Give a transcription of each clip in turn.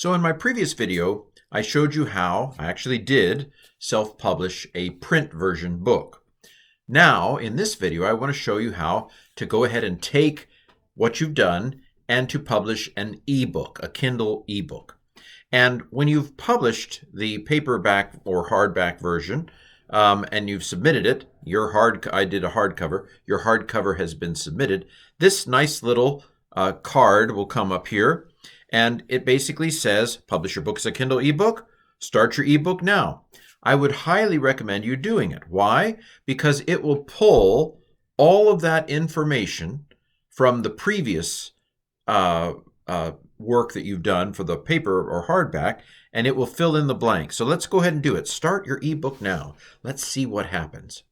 So in my previous video, I showed you how I actually did self-publish a print version book. Now, in this video, I want to show you how to go ahead and take what you've done and to publish an ebook, a Kindle ebook. And when you've published the paperback or hardback version, and you've submitted it, I did a hardcover, your hardcover has been submitted, this nice little card will come up here, and it basically says, publish your book as a Kindle ebook, start your ebook now. I would highly recommend you doing it. Why? Because it will pull all of that information from the previous work that you've done for the paper or hardback, and it will fill in the blank. So let's go ahead and do it. Start your ebook now. Let's see what happens.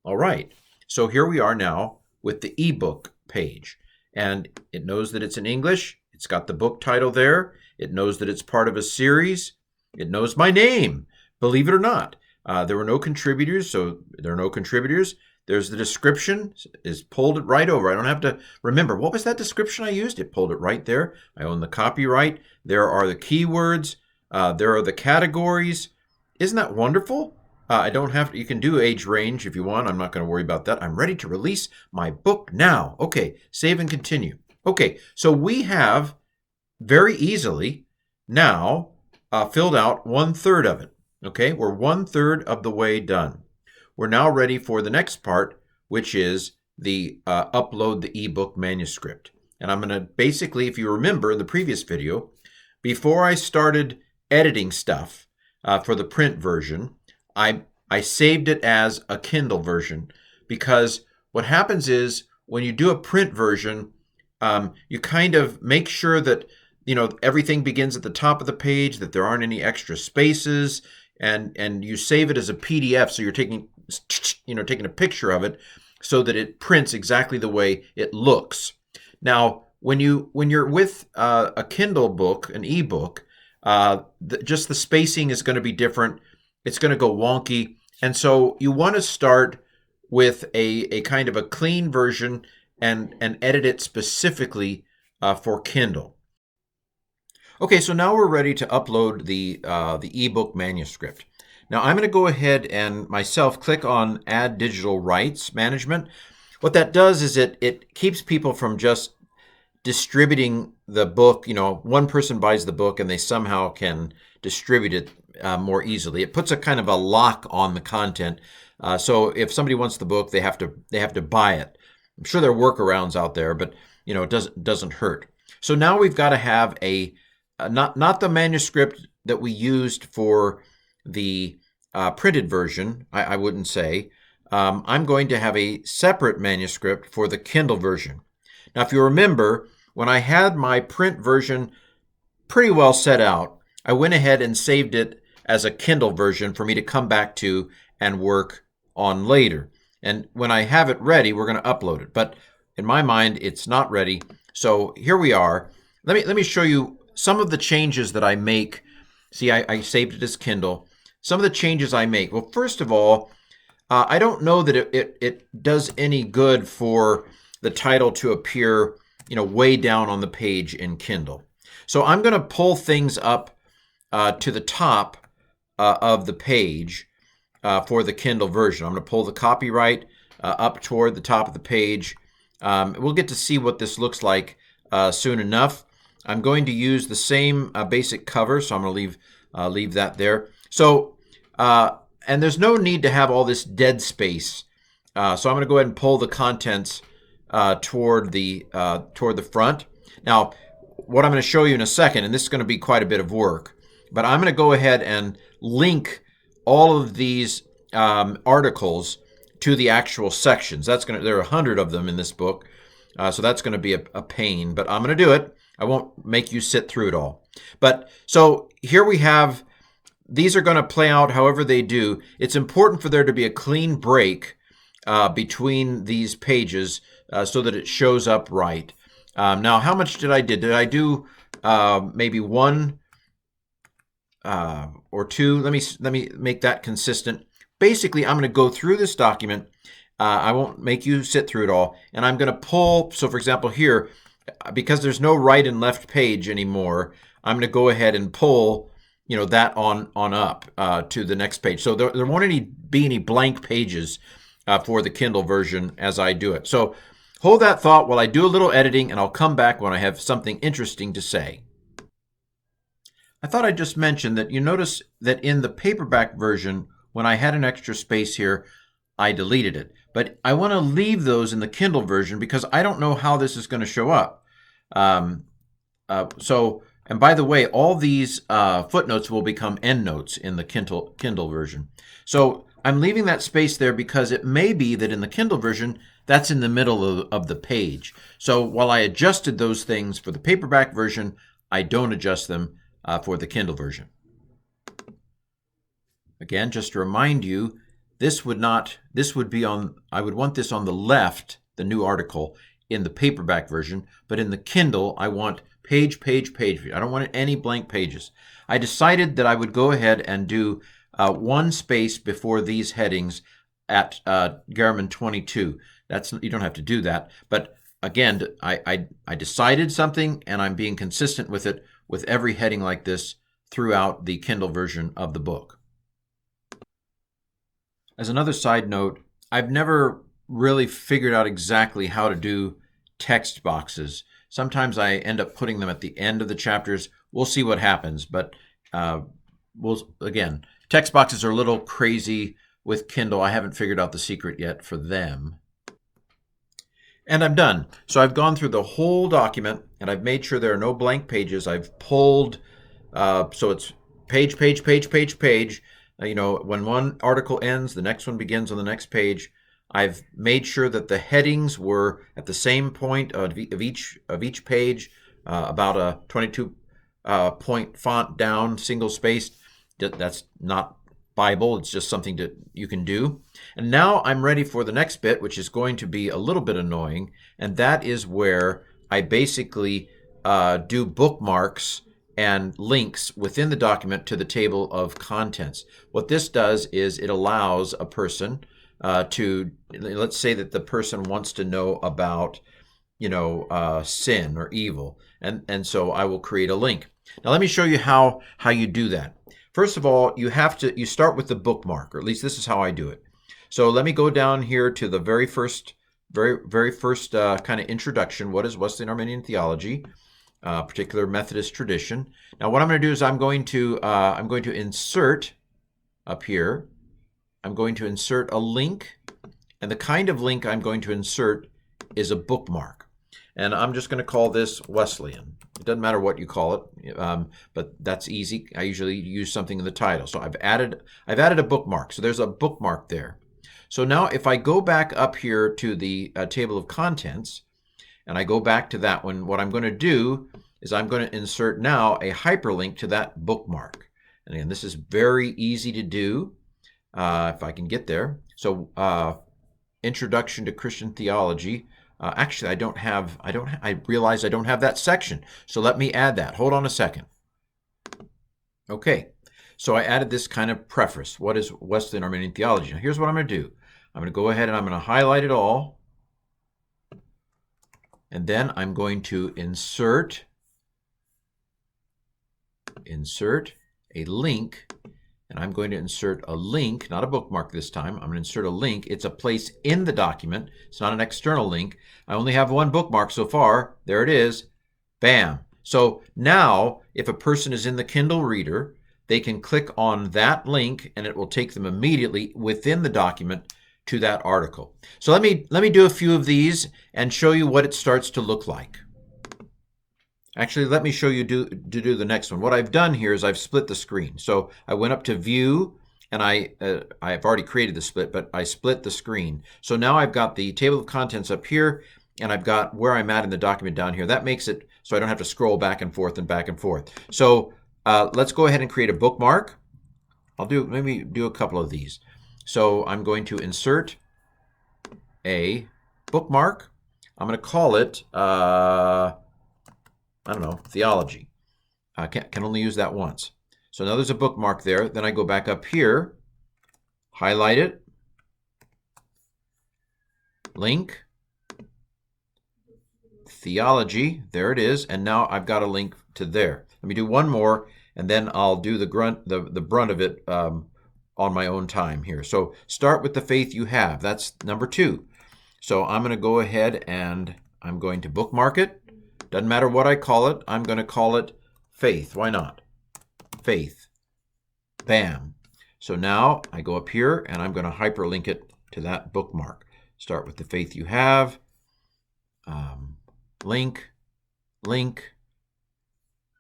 All right, so here we are now with the ebook page, and it knows that it's in English. It's got the book title there. It knows that it's part of a series. It knows my name, believe it or not. There were no contributors, so there are no contributors. There's the description, is pulled it right over. I don't have to remember, what was that description I used? It pulled it right there. I own the copyright. There are the keywords. There are the categories. Isn't that wonderful? I don't have to, you can do age range if you want. I'm not going to worry about that. I'm ready to release my book now. Okay, save and continue. Okay, so we have very easily now filled out 1/3 of it. Okay, we're 1/3 of the way done. We're now ready for the next part, which is the upload the ebook manuscript. And I'm going to basically, if you remember in the previous video, before I started editing stuff for the print version, I saved it as a Kindle version, because what happens is when you do a print version, you kind of make sure that everything begins at the top of the page, that there aren't any extra spaces, and you save it as a PDF, so you're taking a picture of it so that it prints exactly the way it looks. Now, when you're with a Kindle book, an ebook, just the spacing is going to be different. It's going to go wonky, and so you want to start with a kind of a clean version and edit it specifically for Kindle. Okay, so now we're ready to upload the ebook manuscript. Now I'm going to go ahead and myself click on Add Digital Rights Management. What that does is it keeps people from just distributing the book. One person buys the book and they somehow can distribute it more easily. It puts a kind of a lock on the content. So if somebody wants the book, they have to buy it. I'm sure there are workarounds out there, but it doesn't hurt. So now we've got to have not the manuscript that we used for the printed version, I wouldn't say. I'm going to have a separate manuscript for the Kindle version. Now, if you remember, when I had my print version pretty well set out, I went ahead and saved it as a Kindle version for me to come back to and work on later. And when I have it ready, we're going to upload it. But in my mind, it's not ready. So here we are. Let me show you some of the changes that I make. See, I saved it as Kindle. Some of the changes I make. Well, first of all, I don't know that it does any good for the title to appear, way down on the page in Kindle. So I'm going to pull things up to the top of the page for the Kindle version. I'm going to pull the copyright up toward the top of the page. We'll get to see what this looks like soon enough. I'm going to use the same basic cover, so I'm going to leave that there. So, and there's no need to have all this dead space. So I'm going to go ahead and pull the contents toward the front. Now, what I'm going to show you in a second, and this is going to be quite a bit of work, but I'm going to go ahead and link all of these articles to the actual sections. There are 100 of them in this book, so that's going to be a pain, but I'm going to do it. I won't make you sit through it all. But so here we have, these are going to play out however they do. It's important for there to be a clean break between these pages so that it shows up right. Now, how much did I do? Did I do maybe one or two? Let me make that consistent. Basically, I'm going to go through this document. I won't make you sit through it all. And I'm going to pull, so for example here, because there's no right and left page anymore, I'm going to go ahead and pull, that on up to the next page. So there won't be any blank pages for the Kindle version as I do it. So hold that thought while I do a little editing, and I'll come back when I have something interesting to say. I thought I'd just mention that you notice that in the paperback version, when I had an extra space here, I deleted it. But I want to leave those in the Kindle version because I don't know how this is going to show up. And by the way, all these footnotes will become endnotes in the Kindle version. So I'm leaving that space there because it may be that in the Kindle version, that's in the middle of the page. So while I adjusted those things for the paperback version, I don't adjust them for the Kindle version. Again, just to remind you, I would want this on the left, the new article, in the paperback version, but in the Kindle, I want page. I don't want any blank pages. I decided that I would go ahead and do one space before these headings at Garmin 22. You don't have to do that, but again, I decided something, and I'm being consistent with it with every heading like this throughout the Kindle version of the book. As another side note, I've never really figured out exactly how to do text boxes. Sometimes I end up putting them at the end of the chapters. We'll see what happens, but text boxes are a little crazy with Kindle. I haven't figured out the secret yet for them. And I'm done. So I've gone through the whole document, and I've made sure there are no blank pages. I've pulled, so it's page. When one article ends, the next one begins on the next page. I've made sure that the headings were at the same point of each page, about a 22 point font down, single spaced. That's not Bible. It's just something that you can do. And now I'm ready for the next bit, which is going to be a little bit annoying, and that is where I basically do bookmarks and links within the document to the table of contents. What this does is it allows a person let's say that the person wants to know about, sin or evil, and so I will create a link. Now let me show you how you do that. First of all, you start with the bookmark, or at least this is how I do it. So let me go down here to the very first kind of introduction. What is Wesleyan Arminian theology? Particular Methodist tradition. Now what I'm going to do is I'm going to insert up here. I'm going to insert a link, and the kind of link I'm going to insert is a bookmark. And I'm just going to call this Wesleyan. It doesn't matter what you call it, but that's easy. I usually use something in the title. So I've added a bookmark. So there's a bookmark there. So now if I go back up here to the table of contents, and I go back to that one, what I'm going to do is I'm going to insert now a hyperlink to that bookmark. And again, this is very easy to do if I can get there. So Introduction to Christian Theology. Actually, I realize I don't have that section. So let me add that. Hold on a second. Okay, so I added this kind of preface. What is Wesleyan Arminian theology? Now here's what I'm going to do. I'm going to go ahead and I'm going to highlight it all. And then I'm going to insert a link. And I'm going to insert a link, not a bookmark this time. I'm going to insert a link. It's a place in the document. It's not an external link. I only have one bookmark so far. There it is. Bam. So now, if a person is in the Kindle reader, they can click on that link, and it will take them immediately within the document to that article. So let me do a few of these and show you what it starts to look like. Actually, let me show you to do the next one. What I've done here is I've split the screen. So I went up to View, and I've already created the split, but I split the screen. So now I've got the table of contents up here, and I've got where I'm at in the document down here. That makes it so I don't have to scroll back and forth and back and forth. So let's go ahead and create a bookmark. Maybe do a couple of these. So I'm going to insert a bookmark. I'm going to call it I don't know, theology. I can only use that once. So now there's a bookmark there. Then I go back up here, highlight it, link, theology. There it is. And now I've got a link to there. Let me do one more, and then I'll do the brunt of it on my own time here. So start with the faith you have. That's number 2. So I'm going to go ahead and I'm going to bookmark it. Doesn't matter what I call it. I'm going to call it faith. Why not? Faith. Bam. So now I go up here and I'm going to hyperlink it to that bookmark. Start with the faith you have. Link,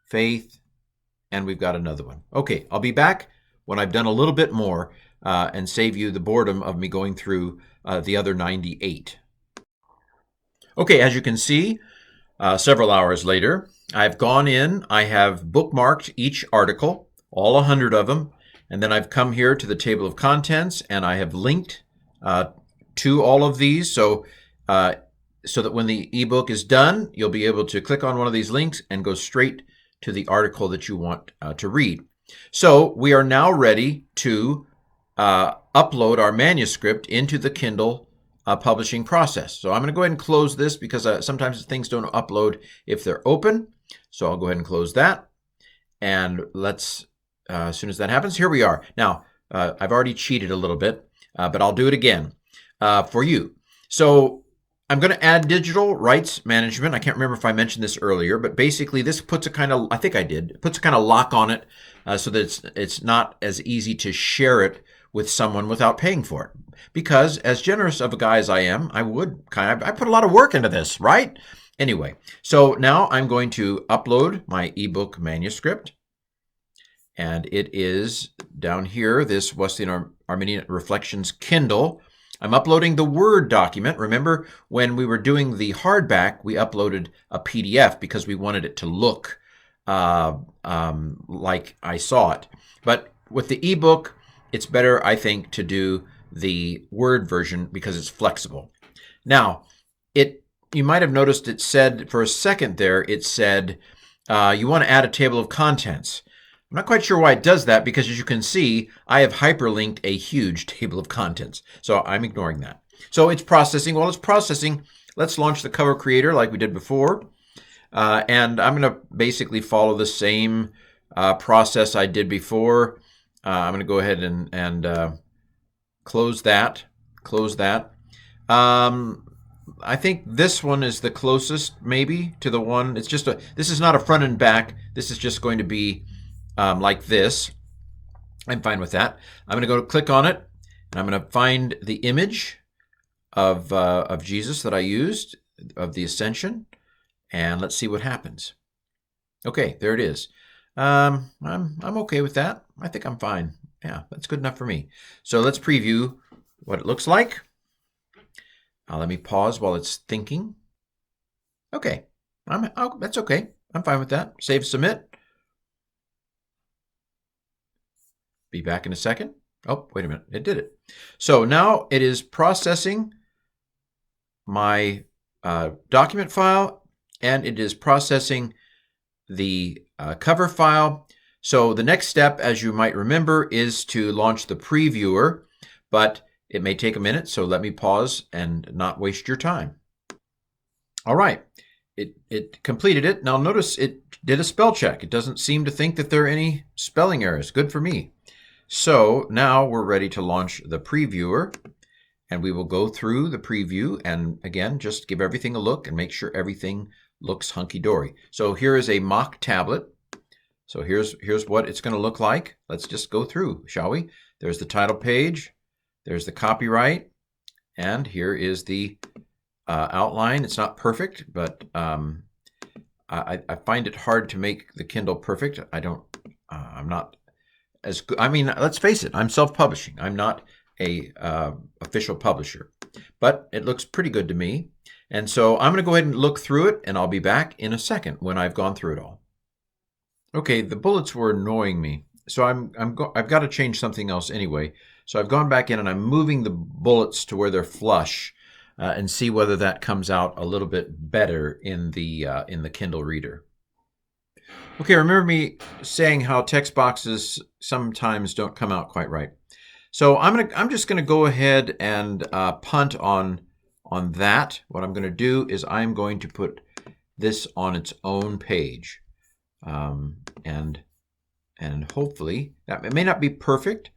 faith, and we've got another one. Okay, I'll be back when I've done a little bit more and save you the boredom of me going through the other 98. Okay, as you can see, several hours later, I've gone in, I have bookmarked each article, all 100 of them, and then I've come here to the table of contents and I have linked to all of these so that when the ebook is done, you'll be able to click on one of these links and go straight to the article that you want to read. So we are now ready to upload our manuscript into the Kindle publishing process. So I'm going to go ahead and close this because sometimes things don't upload if they're open. So I'll go ahead and close that. And let's, as soon as that happens, here we are. Now, I've already cheated a little bit, but I'll do it again for you. So I'm going to add digital rights management. I can't remember if I mentioned this earlier, but basically this puts a kind of, I think I did, puts a kind of lock on it so that it's not as easy to share it with someone without paying for it. Because as generous of a guy as I am, I put a lot of work into this, right? Anyway, so now I'm going to upload my ebook manuscript. And it is down here, this Wesleyan Arminian Reflections Kindle. I'm uploading the Word document. Remember, when we were doing the hardback, we uploaded a PDF because we wanted it to look like I saw it. But with the ebook, it's better, I think, to do the Word version because it's flexible. Now, you might have noticed it said, for a second there, it said, you want to add a table of contents. I'm not quite sure why it does that because, as you can see, I have hyperlinked a huge table of contents. So I'm ignoring that. So it's processing. While it's processing, let's launch the cover creator like we did before. And I'm going to basically follow the same process I did before. I'm going to go ahead and close that. I think this one is the closest maybe to the one. It's just this is not a front and back. This is just going to be like this. I'm fine with that. I'm going to go click on it, and I'm going to find the image of Jesus that I used, of the Ascension, and let's see what happens. Okay, there it is. I'm okay with that. I think I'm fine. Yeah, that's good enough for me. So let's preview what it looks like. Let me pause while it's thinking. Okay, that's okay. I'm fine with that. Save, submit. Be back in a second. Oh, wait a minute. It did it. So now it is processing my document file, and it is processing the cover file. So the next step, as you might remember, is to launch the previewer, but it may take a minute, so let me pause and not waste your time. All right. It completed it. Now notice it did a spell check. It doesn't seem to think that there are any spelling errors. Good for me. So now we're ready to launch the previewer, and we will go through the preview and again just give everything a look and make sure everything looks hunky-dory. So here is a mock tablet. So here's what it's going to look like. Let's just go through, shall we? There's the title page, there's the copyright, and here is the outline. It's not perfect, but I find it hard to make the Kindle perfect. I'm not as good. I mean, let's face it, I'm self-publishing. I'm not a official publisher, but it looks pretty good to me. And so I'm going to go ahead and look through it, and I'll be back in a second when I've gone through it all. Okay, the bullets were annoying me, so I've got to change something else anyway. So I've gone back in and I'm moving the bullets to where they're flush, and see whether that comes out a little bit better in the Kindle Reader. Okay, remember me saying how text boxes sometimes don't come out quite right. So I'm just gonna go ahead and punt on that. What I'm gonna do is I'm going to put this on its own page. And hopefully, it may not be perfect,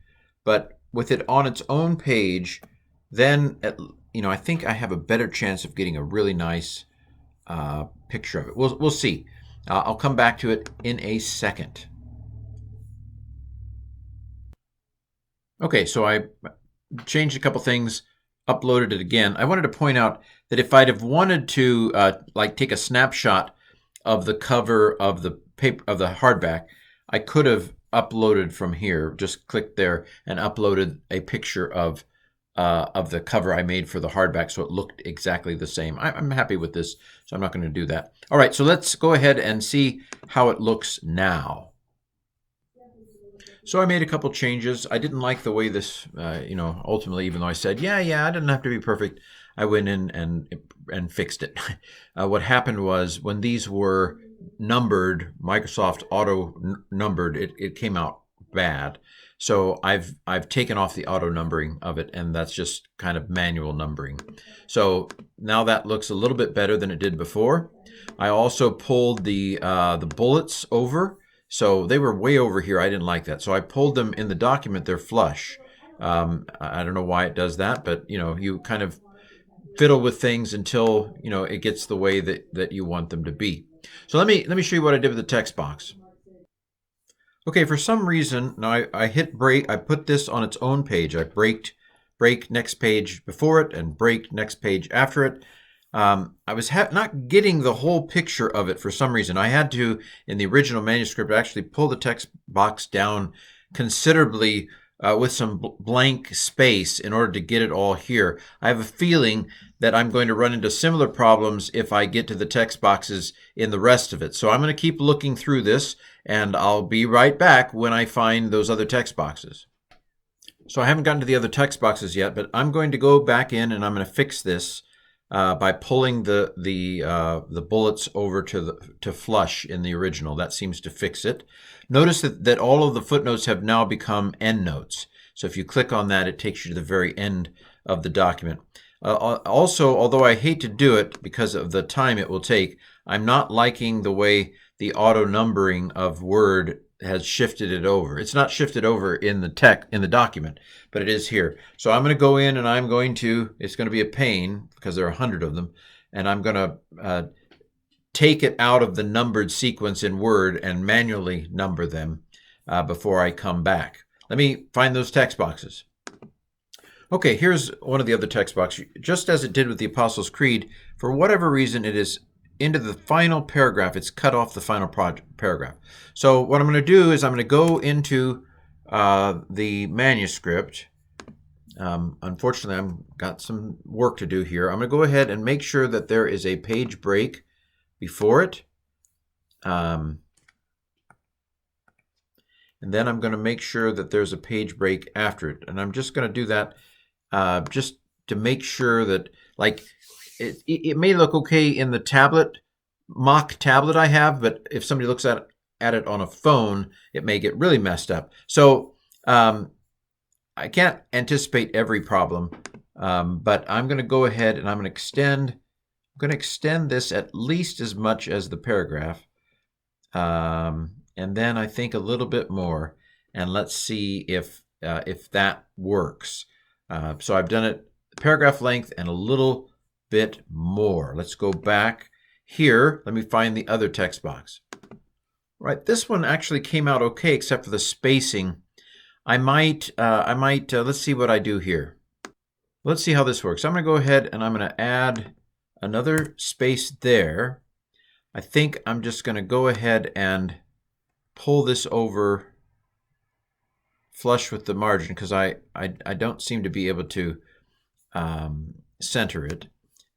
but with it on its own page, then I think I have a better chance of getting a really nice picture of it. We'll see. I'll come back to it in a second. Okay, so I changed a couple things, uploaded it again. I wanted to point out that if I'd have wanted to take a snapshot of the cover of the paper of the hardback, I could have uploaded from here. Just clicked there and uploaded a picture of the cover I made for the hardback, so it looked exactly the same. I'm happy with this, so I'm not going to do that. All right, so let's go ahead and see how it looks now. So I made a couple changes. I didn't like the way this, ultimately, even though I said, yeah, I didn't have to be perfect, I went in and fixed it. What happened was when these were numbered, Microsoft auto numbered, it came out bad. So I've taken off the auto numbering of it, and that's just kind of manual numbering. So now that looks a little bit better than it did before. I also pulled the bullets over. So they were way over here. I didn't like that. So I pulled them in the document. They're flush. I don't know why it does that, but you kind of fiddle with things until it gets the way that you want them to be. So let me show you what I did with the text box. Okay, for some reason, now I hit break. I put this on its own page. I break next page before it and break next page after it. I was not getting the whole picture of it for some reason. I had to, in the original manuscript, actually pull the text box down considerably with some blank space in order to get it all here. I have a feeling that I'm going to run into similar problems if I get to the text boxes in the rest of it. So I'm going to keep looking through this, and I'll be right back when I find those other text boxes. So I haven't gotten to the other text boxes yet, but I'm going to go back in and I'm going to fix this by pulling the bullets over to flush in the original. That seems to fix it. Notice that all of the footnotes have now become endnotes. So if you click on that, it takes you to the very end of the document. Also, although I hate to do it because of the time it will take, I'm not liking the way the auto numbering of Word has shifted it over. It's not shifted over in the document, but it is here. So I'm going to go in and it's going to be a pain because there are 100 of them, and I'm going to take it out of the numbered sequence in Word and manually number them before I come back. Let me find those text boxes. Okay, here's one of the other text boxes. Just as it did with the Apostles' Creed, for whatever reason, it is into the final paragraph. It's cut off the final paragraph. So what I'm going to do is I'm going to go into the manuscript. Unfortunately, I've got some work to do here. I'm going to go ahead and make sure that there is a page break before it. And then I'm going to make sure that there's a page break after it. And I'm just going to do that just to make sure that, it may look okay in the mock tablet I have, but if somebody looks at it on a phone, it may get really messed up. So I can't anticipate every problem, but I'm going to go ahead and I'm going to extend this at least as much as the paragraph, and then I think a little bit more, and let's see if that works. So I've done it paragraph length and a little bit more. Let's go back here. Let me find the other text box. Right, this one actually came out okay except for the spacing. I might let's see what I do here. Let's see how this works. I'm going to go ahead and I'm going to add another space there. I think I'm just going to go ahead and pull this over flush with the margin because I don't seem to be able to center it.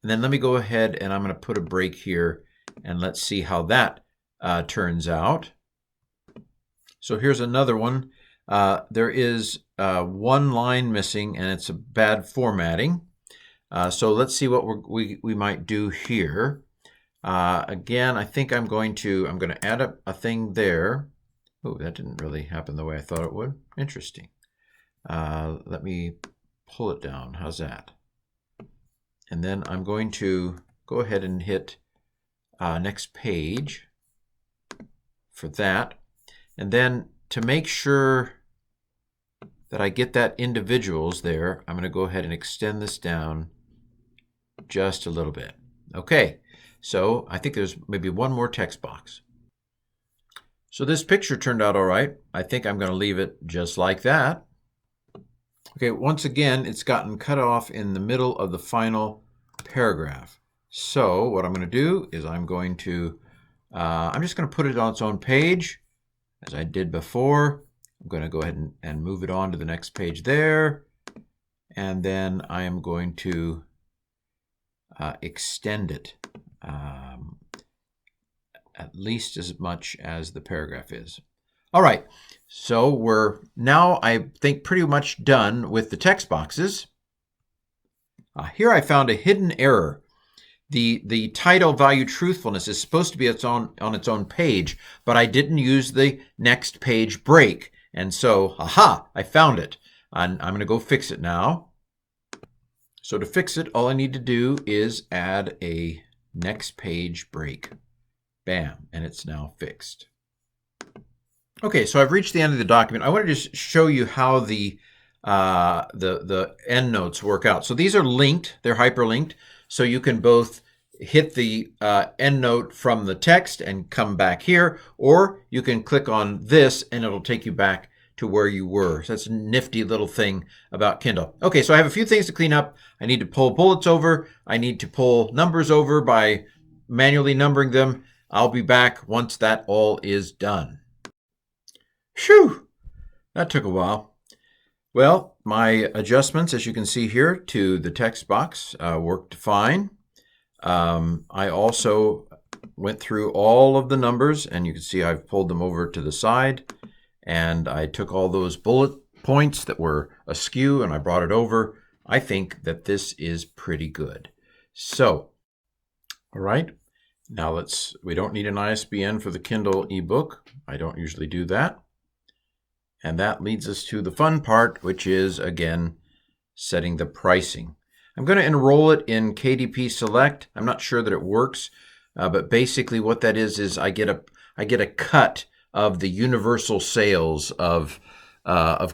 And then let me go ahead and I'm going to put a break here and let's see how that turns out. So here's another one. There is one line missing and it's a bad formatting. So let's see what we might do here. Again, I think I'm going to add a thing there. Oh, that didn't really happen the way I thought it would. Interesting. Let me pull it down. How's that? And then I'm going to go ahead and hit next page for that. And then to make sure that I get that individuals there, I'm going to go ahead and extend this down just a little bit. Okay, so I think there's maybe one more text box. So this picture turned out all right. I think I'm going to leave it just like that. Okay, once again, it's gotten cut off in the middle of the final paragraph. So what I'm going to do is I'm just going to put it on its own page, as I did before. I'm going to go ahead and move it on to the next page there. And then I am going to extend it at least as much as the paragraph is. All right, so we're now, I think, pretty much done with the text boxes. Here I found a hidden error. The title value truthfulness is supposed to be on its own page, but I didn't use the next page break. And so, aha, I found it. And I'm going to go fix it now. So to fix it, all I need to do is add a next page break. Bam, and it's now fixed. Okay, so I've reached the end of the document. I want to just show you how the endnotes work out. So these are linked, they're hyperlinked, so you can both hit the endnote from the text and come back here, or you can click on this and it'll take you back to where you were. So that's a nifty little thing about Kindle. Okay, so I have a few things to clean up. I need to pull bullets over. I need to pull numbers over by manually numbering them. I'll be back once that all is done. Phew, that took a while. Well, my adjustments, as you can see here, to the text box worked fine. I also went through all of the numbers, and you can see I've pulled them over to the side, and I took all those bullet points that were askew and I brought it over. I think that this is pretty good. So, all right. Now we don't need an ISBN for the Kindle ebook. I don't usually do that. And that leads us to the fun part, which is, again, setting the pricing. I'm going to enroll it in KDP Select. I'm not sure that it works, but basically what that is I get a cut of the universal sales of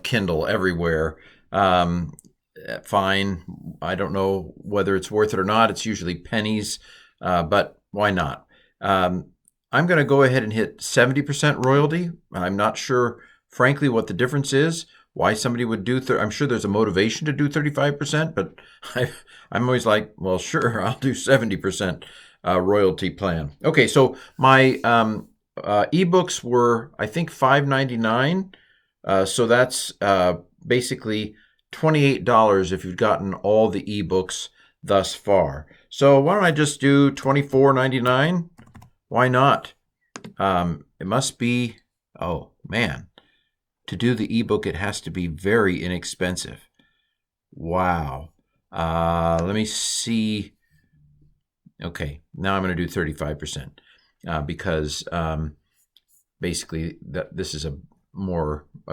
Kindle everywhere. Fine. I don't know whether it's worth it or not. It's usually pennies, but why not? I'm going to go ahead and hit 70% royalty. I'm not sure, frankly, what the difference is, why somebody would do, I'm sure there's a motivation to do 35%, but I'm always like, well, sure, I'll do 70% royalty plan. Okay, so my ebooks were, I think, $5.99. So that's basically $28 if you've gotten all the ebooks thus far. So why don't I just do $24.99? Why not? It must be, oh man, to do the ebook, it has to be very inexpensive. Wow. Let me see. Okay, now I'm going to do 35% because basically this is a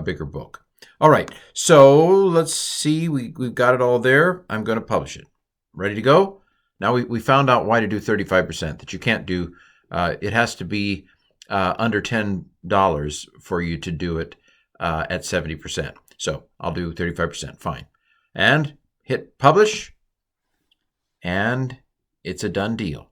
bigger book. All right, so let's see. We've got it all there. I'm going to publish it. Ready to go? Now we found out why to do 35%, that you can't do, it has to be under $10 for you to do it at 70%. So I'll do 35%, fine. And hit publish, and it's a done deal.